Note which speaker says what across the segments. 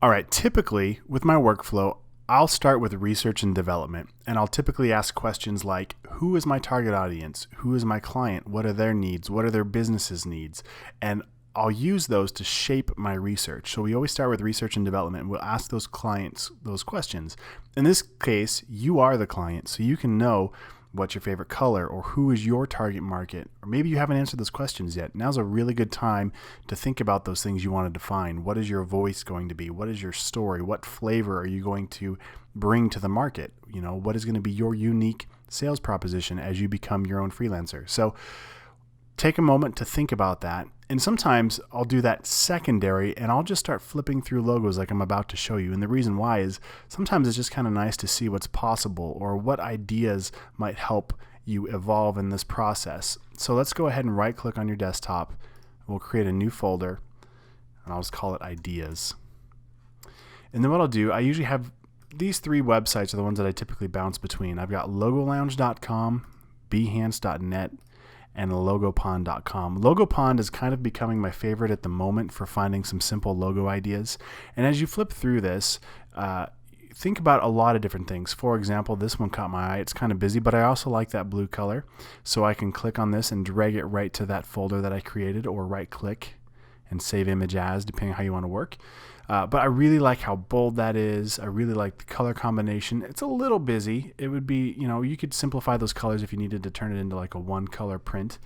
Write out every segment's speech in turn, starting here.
Speaker 1: All right, typically with my workflow, I'll start with research and development, and I'll typically ask questions like, who is my target audience? Who is my client? What are their needs? What are their business's needs? And I'll use those to shape my research. So we always start with research and development, and we'll ask those clients those questions. In this case, you are the client, so you can know what's your favorite color, or who is your target market, or maybe you haven't answered those questions yet. Now's a really good time to think about those things you want to define. What is your voice going to be? What is your story? What flavor are you going to bring to the market? What is going to be your unique sales proposition as you become your own freelancer? So take a moment to think about that. And sometimes I'll do that secondary and I'll just start flipping through logos like I'm about to show you. And the reason why is sometimes it's just kind of nice to see what's possible or what ideas might help you evolve in this process. So let's go ahead and right click on your desktop. We'll create a new folder and I'll just call it ideas. And then what I'll do, I usually have these three websites are the ones that I typically bounce between. I've got logolounge.com, behance.net, and logopond.com. Logopond is kind of becoming my favorite at the moment for finding some simple logo ideas. And as you flip through this, think about a lot of different things. For example, this one caught my eye. It's kind of busy, but I also like that blue color. So I can click on this and drag it right to that folder that I created, or right click and save image as, depending on how you want to work. But I really like how bold that is. I really like the color combination. It's a little busy. It would be, you could simplify those colors if you needed to turn it into like a one color print.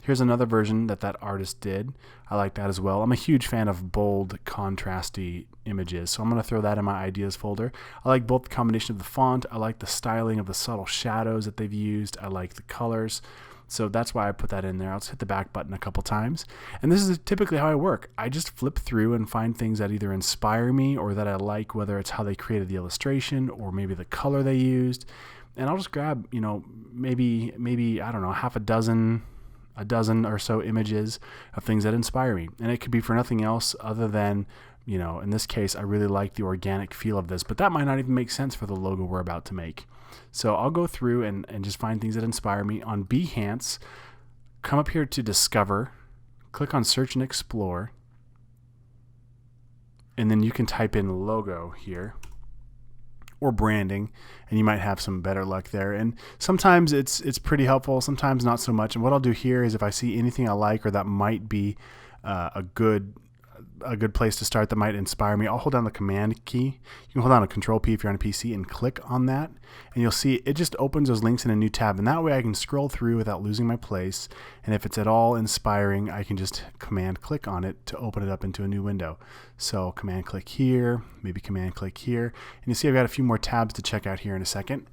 Speaker 1: Here's another version that artist did. I like that as well. I'm a huge fan of bold, contrasty images, so I'm going to throw that in my ideas folder. I like both the combination of the font. I like the styling of the subtle shadows that they've used. I like the colors. So that's why I put that in there. I'll just hit the back button a couple times. And this is typically how I work. I just flip through and find things that either inspire me or that I like, whether it's how they created the illustration or maybe the color they used. And I'll just grab, maybe I don't know, a dozen or so images of things that inspire me. And it could be for nothing else other than, in this case, I really like the organic feel of this, but that might not even make sense for the logo we're about to make. So I'll go through and just find things that inspire me. On Behance, come up here to Discover, click on Search and Explore, and then you can type in logo here or branding, and you might have some better luck there. And sometimes it's pretty helpful, sometimes not so much. And what I'll do here is if I see anything I like or that might be a good place to start that might inspire me, I'll hold down the Command key. You can hold down a Control P if you're on a PC and click on that, and you'll see it just opens those links in a new tab, and that way I can scroll through without losing my place. And if it's at all inspiring, I can just Command click on it to open it up into a new window. So Command click here, maybe Command click here, and you see I've got a few more tabs to check out here in a second.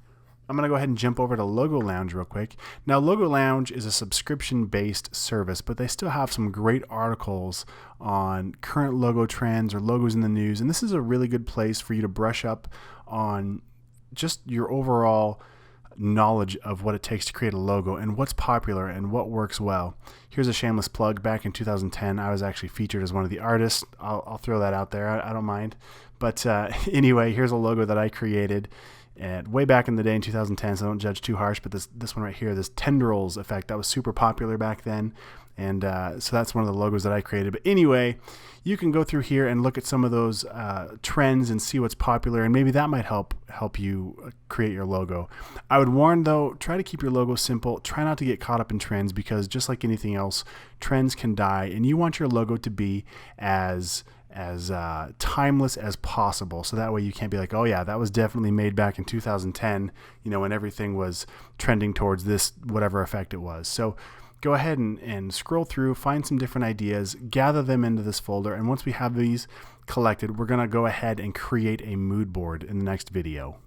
Speaker 1: I'm going to go ahead and jump over to Logo Lounge real quick. Now, Logo Lounge is a subscription-based service, but they still have some great articles on current logo trends or logos in the news. And this is a really good place for you to brush up on just your overall knowledge of what it takes to create a logo and what's popular and what works well. Here's a shameless plug. Back in 2010, I was actually featured as one of the artists. I'll throw that out there. I don't mind. But anyway, here's a logo that I created way back in the day in 2010, so don't judge too harsh, but this one right here, this tendrils effect, that was super popular back then. And so that's one of the logos that I created. But anyway, you can go through here and look at some of those trends and see what's popular, and maybe that might help you create your logo. I would warn though, try to keep your logo simple. Try not to get caught up in trends, because just like anything else, trends can die, and you want your logo to be as timeless as possible. So that way you can't be like, oh yeah, that was definitely made back in 2010, when everything was trending towards this, whatever effect it was. So go ahead and scroll through, find some different ideas, gather them into this folder. And once we have these collected, we're going to go ahead and create a mood board in the next video.